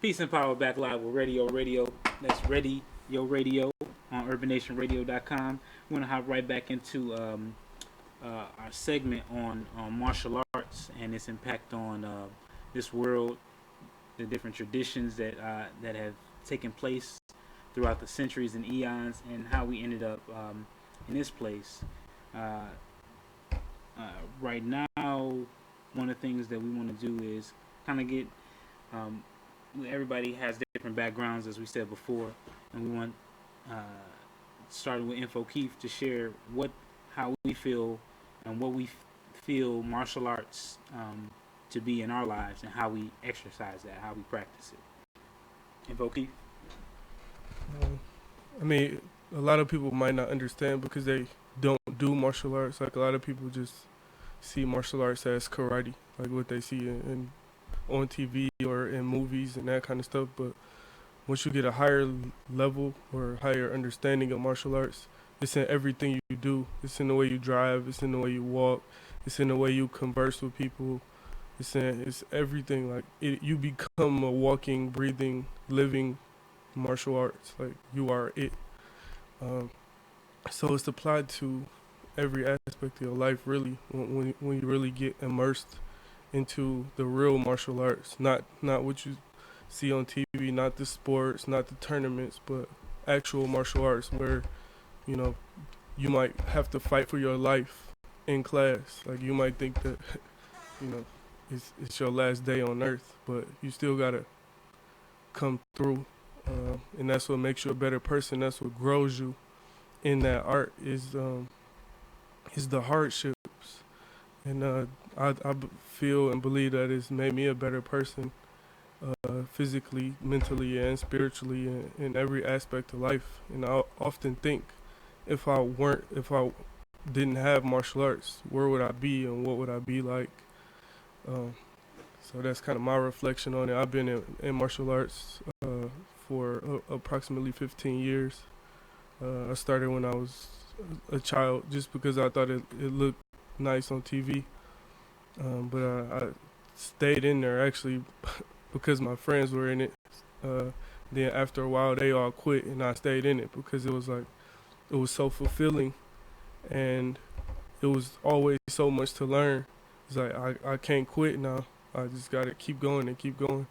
Peace and power back live with Radio Radio. That's Ready Yo Radio on UrbanNationRadio.com. We're gonna hop right back into our segment on martial arts and its impact on this world, the different traditions that have taken place throughout the centuries and eons, and how we ended up in this place. Uh, right now, one of the things that we want to do is kind of get um, everybody has different backgrounds, as we said before, and we want uh, starting with Info Keith to share how we feel and what we feel martial arts to be in our lives, and how we exercise that, how we practice it. Info Keith. Um, I mean, a lot of people might not understand because they don't do martial arts. Like a lot of people just see martial arts as karate, like what they see on TV or in movies and that kind of stuff. But once you get a higher level or higher understanding of martial arts, it's in everything you do. It's in the way you drive. It's in the way you walk. It's in the way you converse with people. It's everything. Like you become a walking, breathing, living martial arts. Like you are it. Um, so it's applied to every aspect of your life, really. When you really get immersed into the real martial arts, not what you see on TV, not the sports, not the tournaments, but actual martial arts where you know you might have to fight for your life in class. Like you might think that you know it's your last day on earth, but you still gotta come through, and that's what makes you a better person. That's what grows you in that art is the hardships, and feel and believe that it's made me a better person, physically, mentally, and spiritually, in every aspect of life. And I often think, if I didn't have martial arts, where would I be and what would I be like? So that's kind of my reflection on it. I've been in martial arts for approximately 15 years. I started when I was a child just because I thought it looked nice on TV. But I stayed in there actually because my friends were in it. Then after a while they all quit and I stayed in it because it was so fulfilling, and it was always so much to learn. It's like I can't quit now. I just gotta keep going and keep going.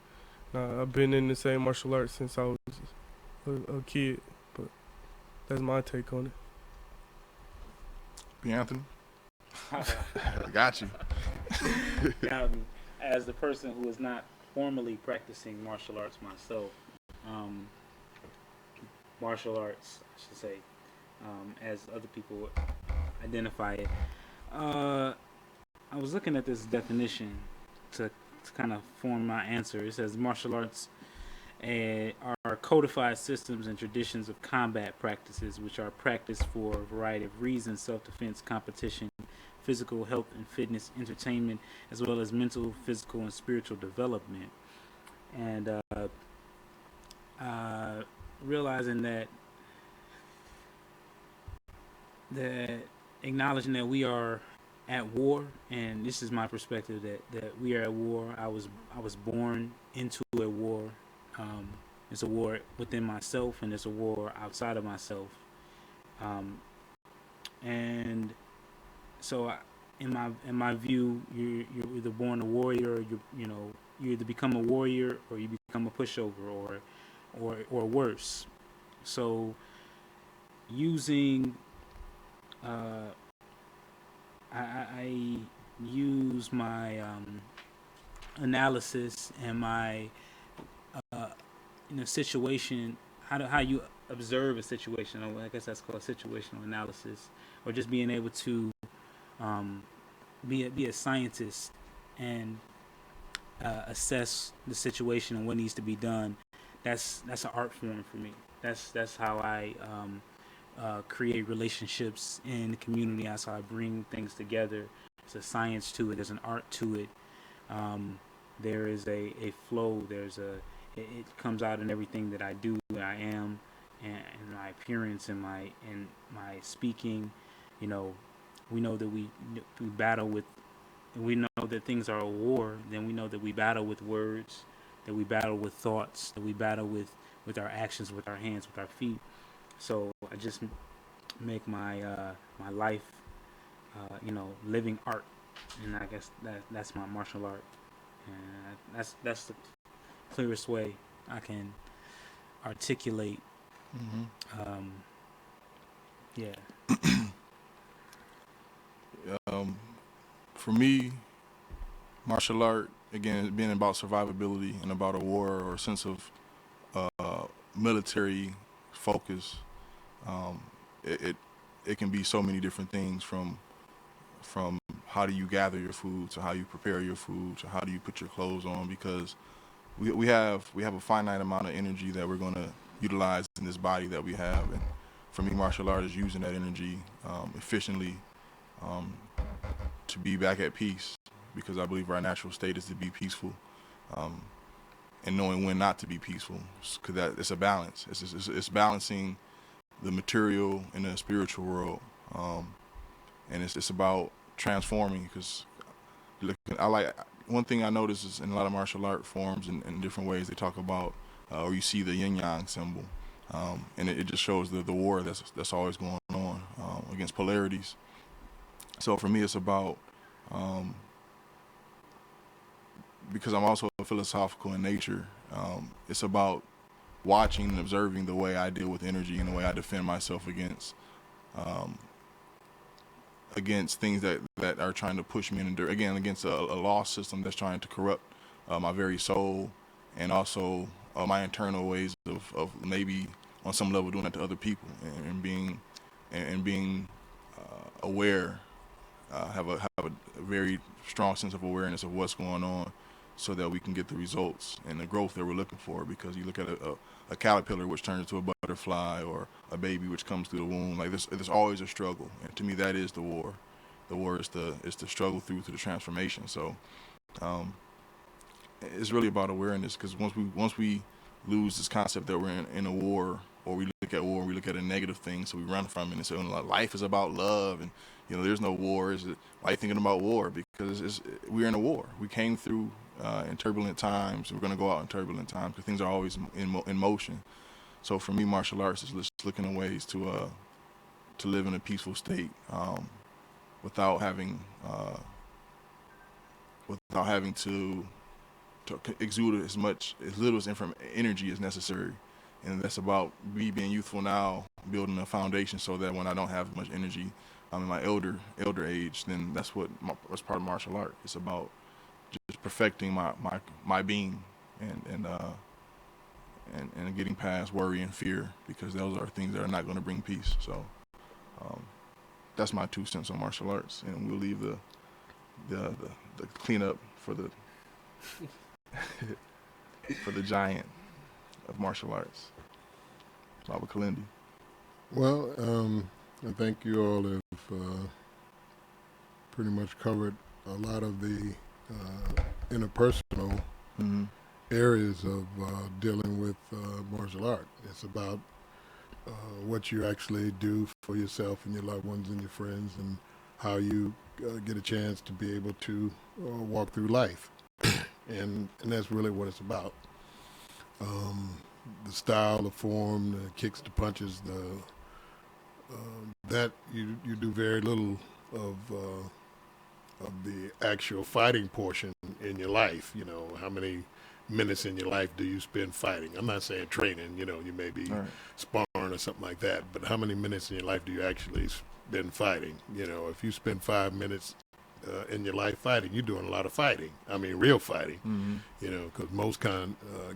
I've been in the same martial arts since I was a kid, but that's my take on it. B. Anthony? I got you. Now, as the person who is not formally practicing martial arts myself, um, martial arts, I should say, as other people identify it, I was looking at this definition to kind of form my answer. It says martial arts are codified systems and traditions of combat practices which are practiced for a variety of reasons: self-defense, competition, physical health and fitness, entertainment, as well as mental, physical, and spiritual development. And realizing that acknowledging that we are at war, and this is my perspective, that we are at war. I was born into a war. It's a war within myself, and it's a war outside of myself. And so, in my view, you're either born a warrior, or you either become a warrior or you become a pushover, or worse. So, using I use my analysis and my situation, how you observe a situation. I guess that's called situational analysis, or just being able to be a scientist and assess the situation and what needs to be done. That's an art form for me. That's how I create relationships in the community. That's how I bring things together. There's a science to it. There's an art to it. There is a flow. It comes out in everything that I do, that I am, and my appearance and my speaking. We know that we battle with. We know that things are a war. Then we know that we battle with words. that we battle with thoughts, that we battle with our actions, with our hands, with our feet. So I just make my my life, living art, and I guess that's my martial art, and that's the clearest way I can articulate. Yeah. For me, martial art, again, being about survivability and about a war or a sense of military focus. It can be so many different things, from how do you gather your food to how you prepare your food to how do you put your clothes on, because we have a finite amount of energy that we're going to utilize in this body that we have. And for me, martial art is using that energy efficiently to be back at peace, because I believe our natural state is to be peaceful, and knowing when not to be peaceful, because that it's a balance. It's balancing the material and the spiritual world, and it's about transforming. Because one thing I notice is in a lot of martial art forms and in different ways they talk about, or you see the yin yang symbol, and it just shows the war that's always going on against polarities. So for me, it's about, because I'm also philosophical in nature, it's about watching and observing the way I deal with energy and the way I defend myself against things that are trying to push me against a law system that's trying to corrupt my very soul, and also my internal ways of maybe on some level doing that to other people, and being aware. Have a very strong sense of awareness of what's going on, so that we can get the results and the growth that we're looking for. Because you look at a caterpillar which turns into a butterfly, or a baby which comes through the womb. Like there's always a struggle, and to me that is the war. The war is the struggle through to the transformation. So it's really about awareness, because once we lose this concept that we're in a war, or we look at war, we look at a negative thing, so we run from it and say, life is about love, and there's no war. Why are you thinking about war? Because we're in a war. We came through in turbulent times. We're going to go out in turbulent times, because things are always in motion. So for me, martial arts is just looking at ways to live in a peaceful state, without having to exude as little energy as necessary. And that's about me being youthful now, building a foundation, so that when I don't have much energy, I'm in my elder age, then that's what's part of martial art. It's about just perfecting my being, and getting past worry and fear, because those are things that are not going to bring peace. So that's my 2 cents on martial arts, and we'll leave the cleanup for the for the giant of martial arts, Baba Kilindi. Well, I think you all have pretty much covered a lot of the interpersonal areas of dealing with martial art. It's about what you actually do for yourself and your loved ones and your friends, and how you get a chance to be able to walk through life. and that's really what it's about. The style, the form, the kicks, the punches, that you do very little of the actual fighting portion in your life. How many minutes in your life do you spend fighting? I'm not saying training, you may be sparring or something like that, but how many minutes in your life do you actually spend fighting? If you spend 5 minutes in your life fighting, you're doing a lot of fighting. I mean, real fighting, because most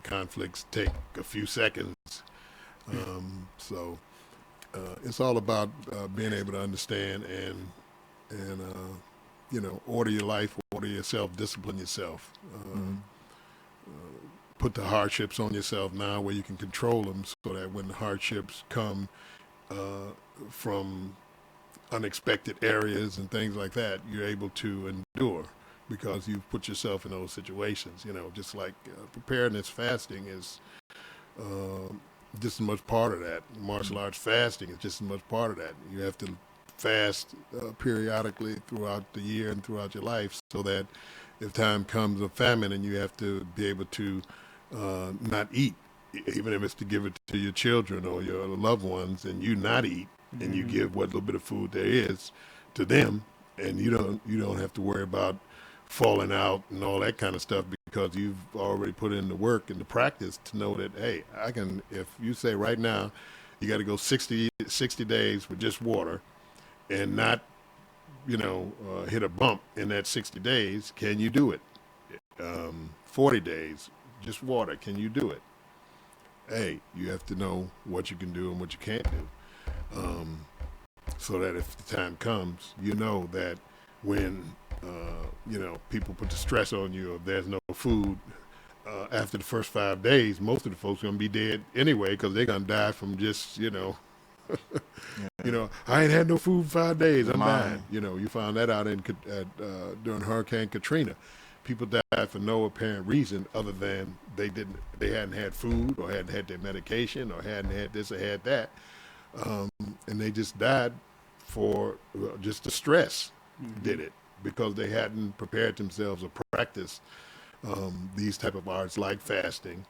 conflicts take a few seconds. So it's all about being able to understand and order your life, order yourself, discipline yourself. Put the hardships on yourself now, where you can control them, so that when the hardships come from unexpected areas and things like that, you're able to endure, because you've put yourself in those situations. Just like preparedness, fasting is just as much part of that. Martial arts fasting is just as much part of that. You have to fast periodically throughout the year and throughout your life, so that if time comes of famine and you have to be able to not eat, even if it's to give it to your children or your loved ones, and you not eat, and you give what little bit of food there is to them, and you don't have to worry about falling out and all that kind of stuff because you've already put in the work and the practice to know that, hey, I can, if you say right now you got to go 60 days with just water and not, hit a bump in that 60 days, can you do it? 40 days, just water, can you do it? Hey, you have to know what you can do and what you can't do. So that if the time comes, you know that when, people put the stress on you if there's no food, after the first 5 days, most of the folks are going to be dead anyway because they're going to die from just, I ain't had no food for 5 days, I'm dying. You found that out during Hurricane Katrina. People died for no apparent reason other than they hadn't had food or hadn't had their medication or hadn't had this or had that. And they just died for just the stress did it because they hadn't prepared themselves or practiced these type of arts like fasting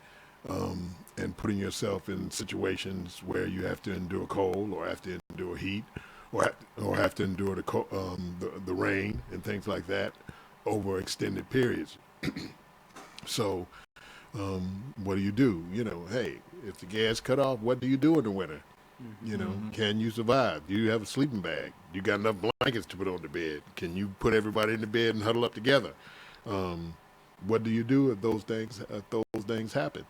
and putting yourself in situations where you have to endure cold or have to endure heat or have to endure the rain and things like that over extended periods. So what do you do? Hey, if the gas cut off, what do you do in the winter? Can you survive? Do you have a sleeping bag? You got enough blankets to put on the bed? Can you put everybody in the bed and huddle up together? What do you do if those things happen?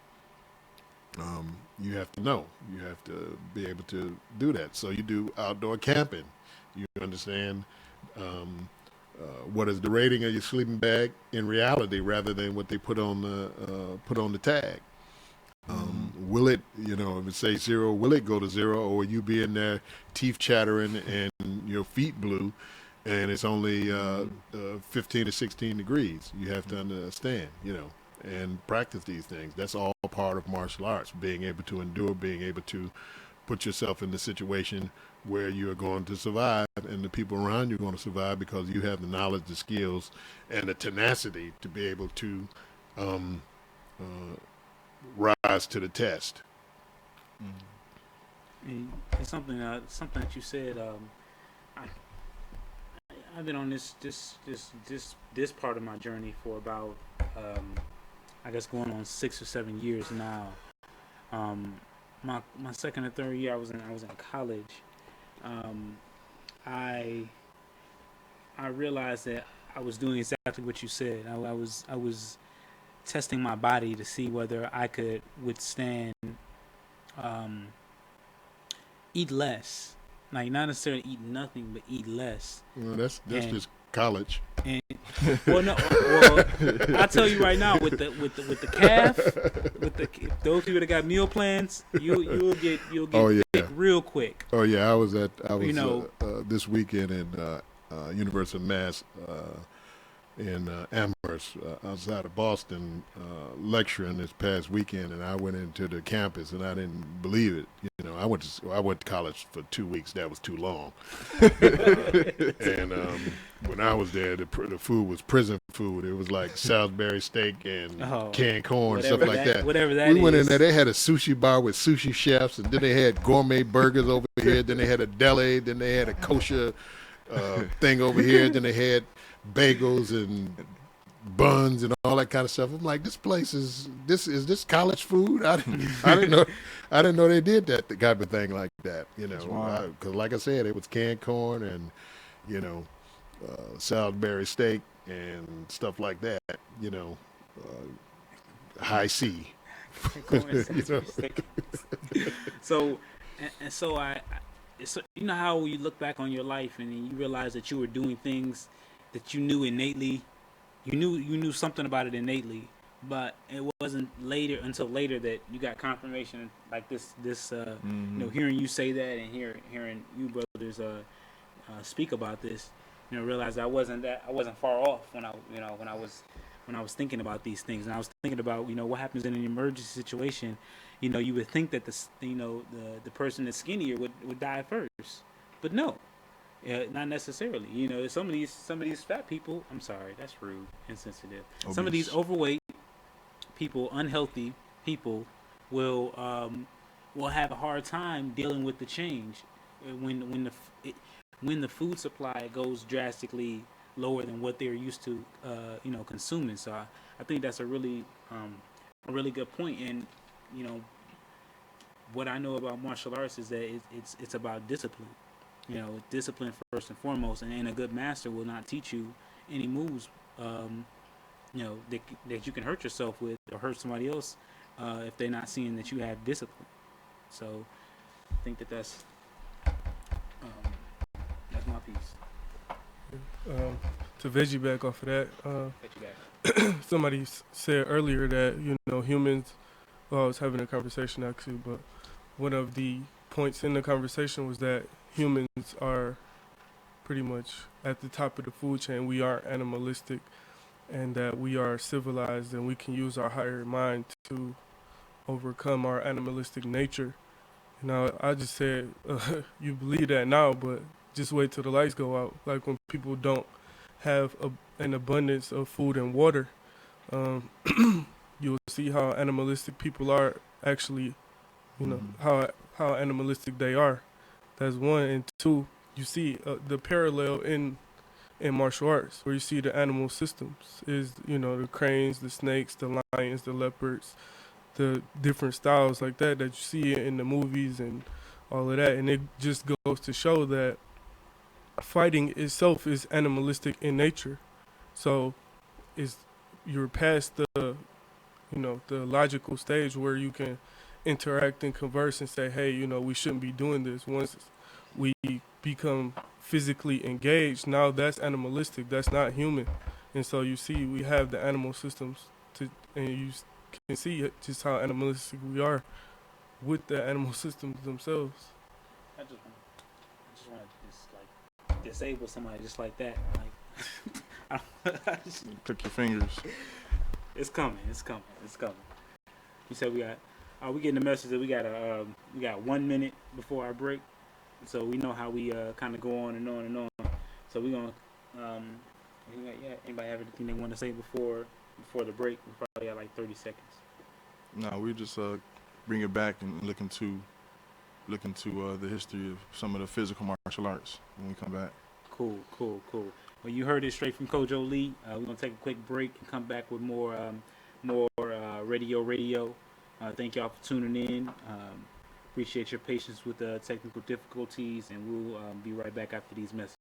You have to know. You have to be able to do that. So you do outdoor camping. You understand what is the rating of your sleeping bag in reality, rather than what they put on the tag. Will it, if it says 0, will it go to 0, or will you be in there teeth chattering and your feet blue, and it's only 15 to 16 degrees? You have to understand, and practice these things. That's all part of martial arts, being able to endure, being able to put yourself in the situation where you are going to survive and the people around you are going to survive because you have the knowledge, the skills, and the tenacity to be able to rise to the test. It's something that you said. I've been on this part of my journey for about I guess going on 6 or 7 years now. My second or third year I was in college. I realized that I was doing exactly what you said. I was testing my body to see whether I could withstand eat less, like not necessarily eat nothing, but eat less. Well, that's just college. And I tell you right now, with the calf, those people that got meal plans, you'll get sick real quick. Oh yeah, I was this weekend in University of Mass in Amherst, outside of Boston, lecturing this past weekend, and I went into the campus and I didn't believe it. I went to college for 2 weeks. That was too long. And when I was there, the food was prison food. It was like Salisbury steak and canned corn, stuff like that. Whatever that is. We went in there. They had a sushi bar with sushi chefs, and then they had gourmet burgers over here. Then they had a deli. Then they had a kosher thing over here. Then they had bagels and buns and all that kind of stuff. I'm like, this place is this college food? I didn't know they did that type of thing like that. Because like I said, it was canned corn and Salisbury steak and stuff like that. High C. So you know how you look back on your life and you realize that you were doing things that you knew innately. You knew something about it innately, but it wasn't until later that you got confirmation like this. Hearing you say that and hearing you brothers speak about this, realized I wasn't far off when I was thinking about these things, and I was thinking about what happens in an emergency situation. You would think that the person that's skinnier would die first, but no. Not necessarily. Some of these fat people, I'm sorry, that's rude, insensitive. Obese. Some of these overweight people, unhealthy people, will have a hard time dealing with the change when the food supply goes drastically lower than what they're used to, consuming. So I think that's a really good point. And you know, what I know about martial arts is that it's about discipline. Discipline first and foremost, and a good master will not teach you any moves, that you can hurt yourself with or hurt somebody else if they're not seeing that you have discipline. So I think that's my piece. To veggie back off of that, Catch you back. somebody said earlier that humans. Well, I was having a conversation actually, but one of the points in the conversation was that humans are pretty much at the top of the food chain. We are animalistic, and that we are civilized, and we can use our higher mind to overcome our animalistic nature. Now, I just said, you believe that now, but just wait till the lights go out. Like when people don't have an abundance of food and water, you'll see how animalistic people are actually, how animalistic they are. That's one. And two, you see the parallel in martial arts, where you see the animal systems is, the cranes, the snakes, the lions, the leopards, the different styles like that you see in the movies and all of that. And it just goes to show that fighting itself is animalistic in nature. So you're past the logical stage where you can interact and converse and say, hey, we shouldn't be doing this. Once we become physically engaged, now that's animalistic. That's not human. And so you see, we have the animal systems and you can see just how animalistic we are with the animal systems themselves. I just want to like disable somebody just like that. Like, Click your fingers. It's coming. You said we got. We getting the message that we got 1 minute before our break, so we know how we kind of go on and on and on. So we gonna. Anybody have anything they want to say before the break? We probably got like 30 seconds. No, we just bring it back and look into the history of some of the physical martial arts when we come back. Cool. Well, you heard it straight from Kojo Lee. We're gonna take a quick break and come back with more Readyo Radio. Thank y'all for tuning in. Appreciate your patience with the technical difficulties, and we'll be right back after these messages.